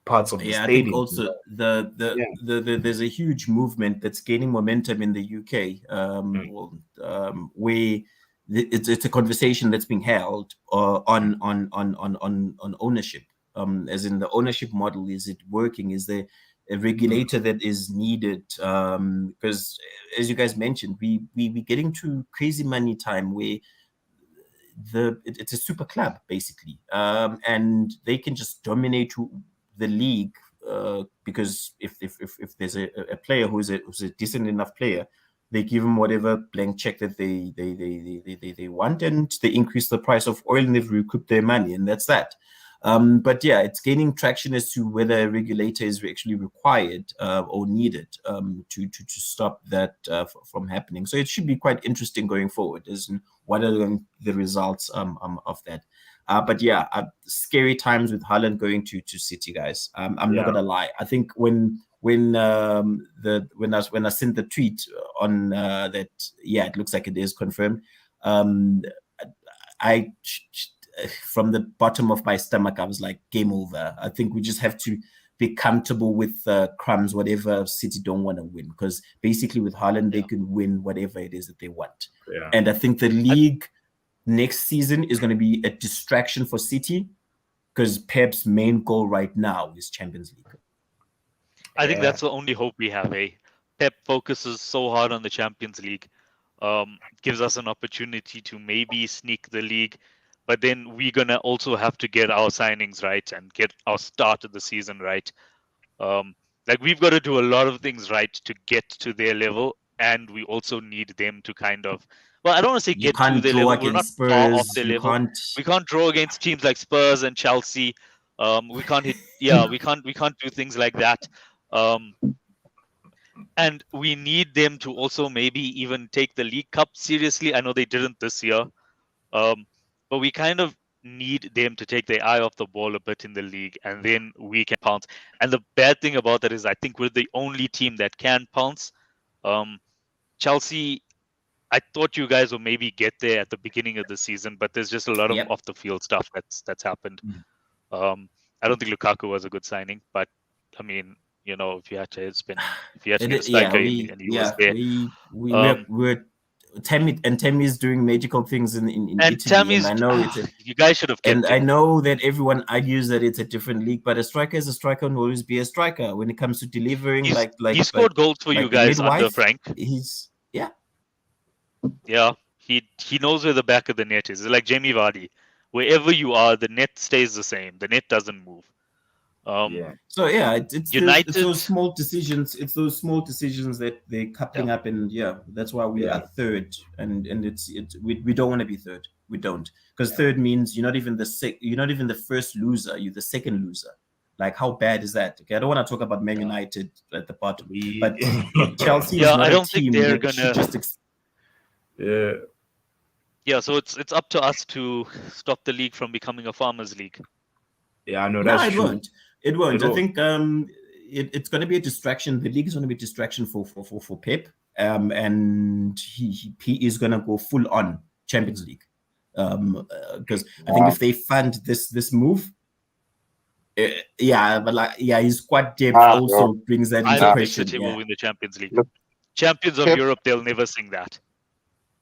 parts of the stadium. I think also there's a huge movement that's gaining momentum in the UK, where it's a conversation that's being held on ownership. As in the ownership model, is it working? Is there a regulator that is needed? Because as you guys mentioned, we getting to crazy money time where it's a super club basically, and they can just dominate the league, because if there's a player who's a decent enough player, they give him whatever blank check that they want, and they increase the price of oil and they've recouped their money, and that's that. But yeah, it's gaining traction as to whether a regulator is actually required or needed to stop that from happening. So it should be quite interesting going forward, as in what are the results of that. But yeah, scary times with Haaland going to City, guys. I'm not gonna lie. I think when I sent the tweet on that, yeah, it looks like it is confirmed. I from the bottom of my stomach, I was like, game over. I think we just have to be comfortable with crumbs, whatever City don't want to win, because basically with Haaland, they can win whatever it is that they want. Yeah. And I think the league next season is going to be a distraction for City, because Pep's main goal right now is Champions League. I think that's the only hope we have. Pep focuses so hard on the Champions League, gives us an opportunity to maybe sneak the league, but then we're gonna also have to get our signings right and get our start of the season right. Like we've got to do a lot of things right to get to their level, and we also need them to kind of. Well, I don't want to say get to their level. We're not far off their level. We can't draw against teams like Spurs and Chelsea. We can't hit. Yeah, we can't do things like that. And we need them to also maybe even take the League Cup seriously. I know they didn't this year, but we kind of need them to take their eye off the ball a bit in the league, and then we can pounce. And the bad thing about that is I think we're the only team that can pounce. Chelsea, I thought you guys would maybe get there at the beginning of the season, but there's just a lot of off the field stuff that's happened. I don't think Lukaku was a good signing, but I mean, you know, if you had to get a striker and he was there. We're Tammy's doing magical things in Italy. Tammy's, and I know you guys should have kept and him. I know that everyone argues that it's a different league, but a striker is a striker and will always be a striker when it comes to delivering. He scored goals for you guys under Frank. Yeah, he knows where the back of the net is. It's like Jamie Vardy. Wherever you are, the net stays the same. The net doesn't move. So yeah, it's those small decisions. It's those small decisions that they're coupling up, and that's why we are third. And we don't want to be third. We don't, because third means you're not even the first loser. You're the second loser. Like, how bad is that? Okay, I don't want to talk about Man United at the bottom, but Chelsea is not I don't a team think they're that gonna. Yeah, so it's up to us to stop the league from becoming a farmers' league. Yeah, I know that's true. It won't. I think it's going to be a distraction. The league is going to be a distraction for Pep, and he is going to go full on Champions League, because I think if they fund this move, his squad depth also brings that into question. City will win the Champions League. Champions of Europe, they'll never sing that.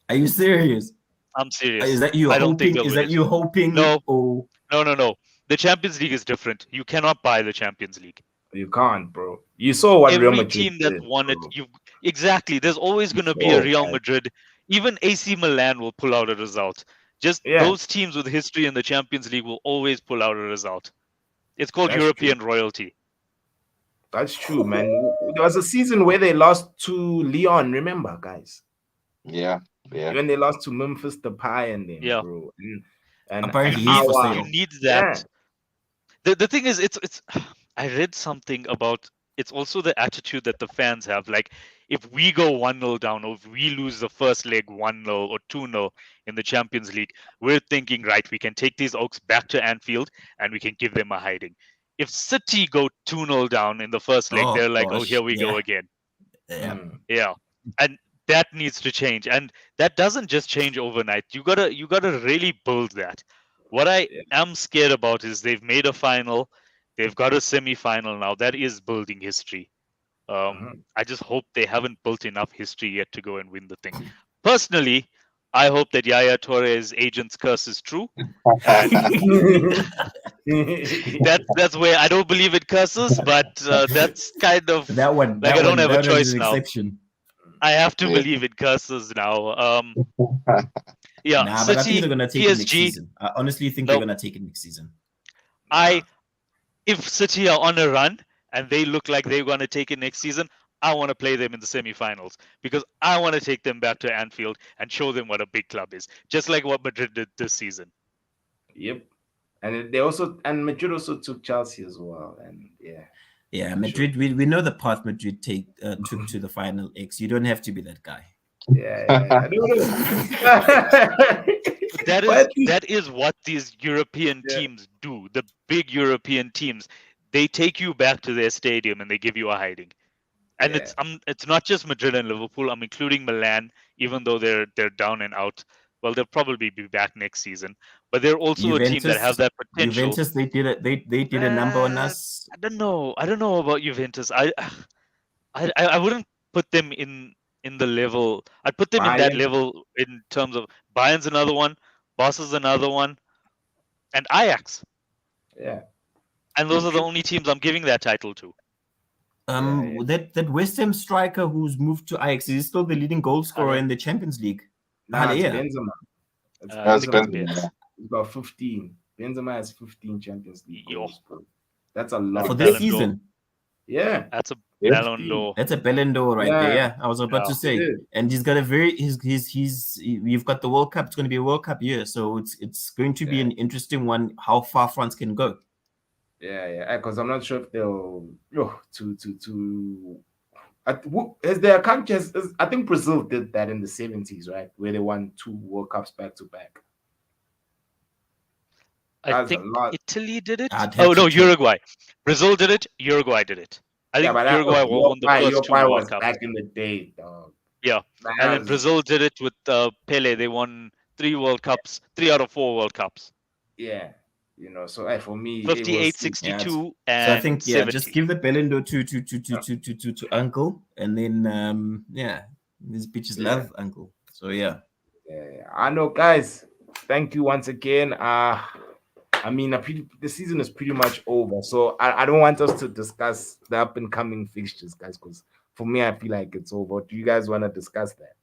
Are you serious? I'm serious. Is that you hoping? Is that you hoping? No. The Champions League is different. You cannot buy the Champions League. You can't, bro. You saw what Real Madrid team that won it. Exactly. There's always going to be a Real Madrid. Even AC Milan will pull out a result. Those teams with history in the Champions League will always pull out a result. It's called European royalty. That's true, man. There was a season where they lost to Lyon. Remember, guys? Yeah. When they lost to Memphis Depay and them, bro. And apparently you need that. The thing is, it's I read something about it's also the attitude that the fans have. Like, if we go 1-0 down, or if we lose the first leg 1-0 or 2-0 in the Champions League, we're thinking, right, we can take these Oaks back to Anfield and we can give them a hiding. If City go 2-0 down in the first leg, they're like, here we go again. Yeah. And that needs to change. And that doesn't just change overnight. You gotta really build that. What I am scared about is they've made a final. They've got a semi-final now. That is building history. I just hope they haven't built enough history yet to go and win the thing. Personally, I hope that Yaya Touré's agent's curse is true. That's where I don't believe it curses, but that's kind of that one. Like, I don't have a choice now. Exception. I have to believe it curses now. But City, I think they're gonna take PSG, it next season. I honestly think they're gonna take it next season. If City are on a run and they look like they're gonna take it next season, I want to play them in the semi-finals, because I want to take them back to Anfield and show them what a big club is, just like what Madrid did this season. Yep. And they also Madrid also took Chelsea as well, and yeah. Yeah, Madrid. We know the path Madrid took to the final X. You don't have to be that guy. Yeah. I don't know. That is what these European teams do. The big European teams, they take you back to their stadium and they give you a hiding. And it's not just Madrid and Liverpool. I'm including Milan, even though they're down and out. Well, they'll probably be back next season. But they're also a team that has that potential. Juventus, they did a number on us. I don't know about Juventus. I wouldn't put them in the level. I'd put them in that level in terms of Bayern's another one, Barca's another one, and Ajax. Yeah. And those are the only teams I'm giving that title to. That West Ham striker who's moved to Ajax, is he still the leading goal scorer in the Champions League? It's Benzema. Benzema. He's got 15. Benzema has 15 Champions League goals. That's a lot. For this season. Yeah. That's a Ballon d'Or. That's a Ballon d'Or right there. Yeah, I was about to say. And he's got a we've got the World Cup. It's going to be a World Cup year, so it's going to be an interesting one. How far France can go. Yeah. Because I'm not sure if they'll as their countries. I think Brazil did that in the 70s, right, where they won 2 World Cups back to back. I think Italy did it. Oh no, Uruguay. Brazil did it. Uruguay did it. I think Uruguay won the first 2 World Cups back in the day, dog. Yeah, and then Brazil did it with Pele. They won 3 World Cups, 3 out of 4 World Cups. Yeah, so for me, 58, 62, and so I think 70. just give the Ballon d'Or to Uncle, and then these bitches love Uncle. So yeah. I know, guys. Thank you once again. The season is pretty much over, so I don't want us to discuss the up and coming fixtures, guys, because for me, I feel like it's over. Do you guys want to discuss that?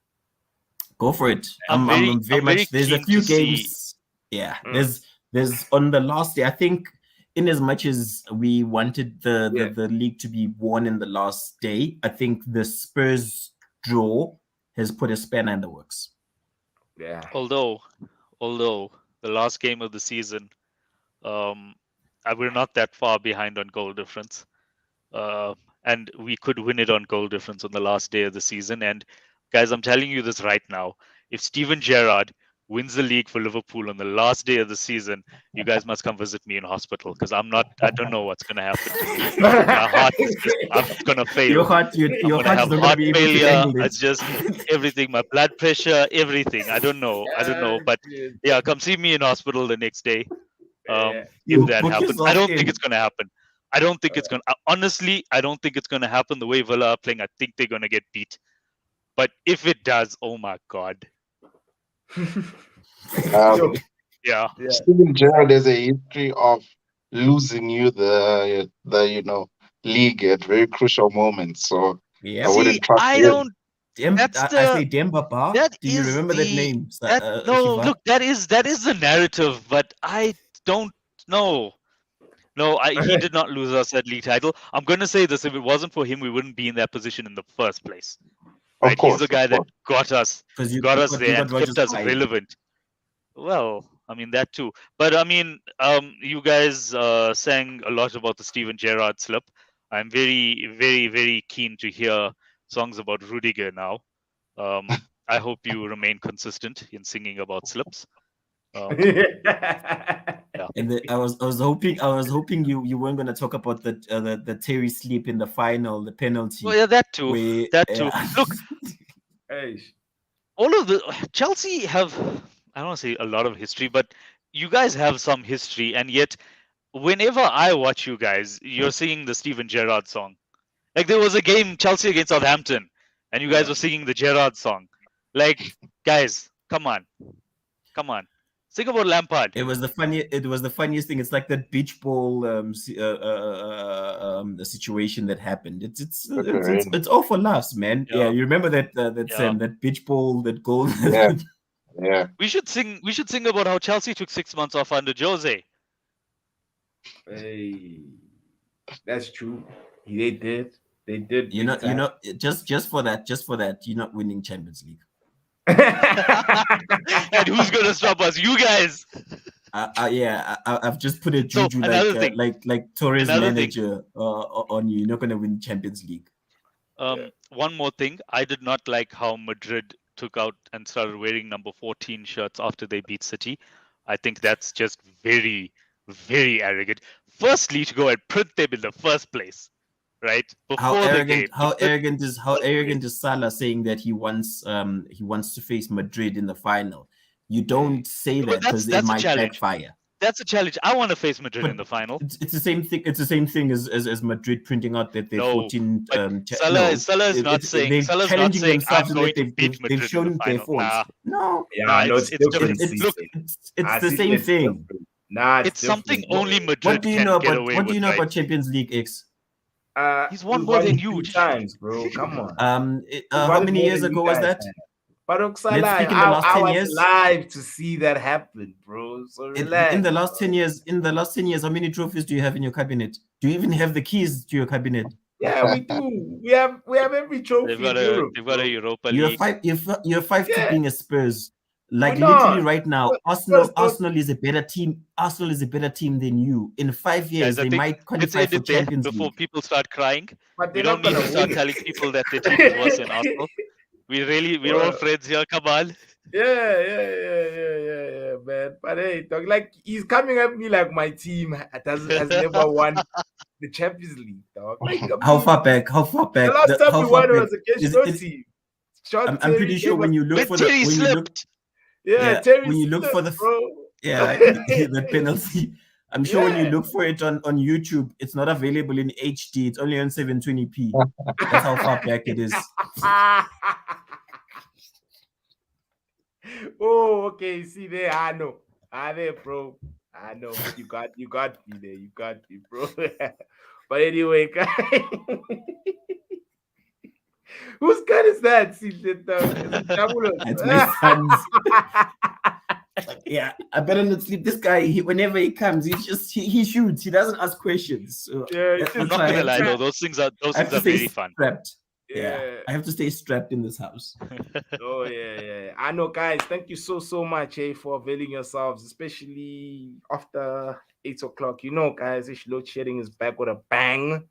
Go for it. I'm very much. There's a few games. Yeah, there's on the last day. I think, in as much as we wanted the league to be won in the last day, I think the Spurs draw has put a spanner in the works. Yeah. Although the last game of the season, we're not that far behind on goal difference, and we could win it on goal difference on the last day of the season. And guys, I'm telling you this right now: if Steven Gerrard wins the league for Liverpool on the last day of the season, you guys must come visit me in hospital, because I don't know what's going to happen to me. My heart I'm going to fail. Your heart's going to have heart failure. It's just everything, my blood pressure, everything. I don't know. But yeah, come see me in hospital the next day. If that happens. I don't think it's going to happen. I don't think it's going to, honestly, I don't think it's going to happen the way Villa are playing. I think they're going to get beat. But if it does, oh my God. Steven Gerrard has a history of losing you the league at very crucial moments. So I wouldn't trust him. I say Demba Ba. Do you remember that name? Look, that is the narrative, but I don't know. No, he did not lose us that league title. I'm going to say this: if it wasn't for him, we wouldn't be in that position in the first place. Right? He's the guy that got us there and kept us relevant. Well, I mean that too. But I mean, you guys sang a lot about the Steven Gerrard slip. I'm very, very, very keen to hear songs about Rudiger now. I hope you remain consistent in singing about slips. And I was hoping you weren't going to talk about the Terry slip in the final, the penalty. Oh yeah, that too. Look, all of the Chelsea have, I don't want to say a lot of history, but you guys have some history, and yet whenever I watch you guys, you're singing the Steven Gerrard song. Like there was a game, Chelsea against Southampton, and you guys were singing the Gerrard song. Like, guys, come on. Think about Lampard. It was the funniest thing. It's like that beach ball the situation that happened. It's all for laughs, man. Yeah, you remember that beach ball, that goal. Yeah. We should sing about how Chelsea took 6 months off under Jose. Hey, that's true. They did. Just for that, you're not winning Champions League. And who's gonna stop us? You guys. I've just put a So, juju another thing. like Torres Another thing. manager on you. You're not gonna win Champions League. One more thing. I did not like how Madrid took out and started wearing number 14 shirts after they beat City. I think that's just very, very arrogant. Firstly, to go and print them in the first place, right? Before the game. How arrogant is Salah saying that he wants to face Madrid in the final? You don't say that because it might backfire. That's a challenge. I want to face Madrid in the final. It's the same thing. It's the same thing as Madrid printing out that they're 14. Salah's not saying. They're Salah's challenging not saying themselves I'm and going that to beat Madrid they've shown in the their final. forms. No, it's different. it's the same thing. It's something only Madrid What do you know can get about away what do you know with, about Champions League X? He's won more than you. 2 times, bro. Come on. How many years ago was that? But Let's speak in the last 10 I was years. alive to see that happen, bro. So relax. In the last 10 years, how many trophies do you have in your cabinet? Do you even have the keys to your cabinet? Yeah, we do. We have every trophy. They've got a Europa League. You're 5 to being a Spurs. Like We're literally not. right now, Arsenal is a better team. Arsenal is a better team than you. In 5 years, Guys, they might qualify for Champions League. Before people start crying. But We they're don't not need to gonna start win telling it. people that their team is worse than Arsenal. We're all friends here. Come on. Yeah, man. But hey, dog, like he's coming at me like my team has never won the Champions League, dog. Like, How far back? The last time we won was against your team. I'm pretty sure when you look for the the penalty. I'm sure when you look for it on YouTube, it's not available in HD. It's only on 720p. That's how far back it is. Oh, okay. See there, I know. There, bro. I know. You got me there. You got me, bro. But anyway, guys. Whose gun is that? That's my son's. Yeah, I better not sleep. This guy, whenever he comes, he shoots. He doesn't ask questions. So I'm not gonna lie though. Those things are very fun. Strapped. Yeah, I have to stay strapped in this house. Oh yeah. I know, guys. Thank you so much, for availing yourselves, especially after 8 o'clock. You know, guys, this load shedding is back with a bang.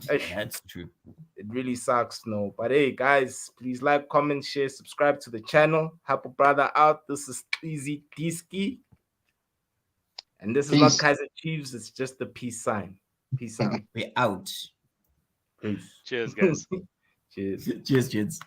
That's true. It really sucks, no. But hey, guys, please like, comment, share, subscribe to the channel. Help a brother out. This is sXizie Diski. And this is not Kaizer Chiefs, it's just the peace sign. Peace out. We're out. Peace. Cheers, guys. Cheers. Cheers, kids.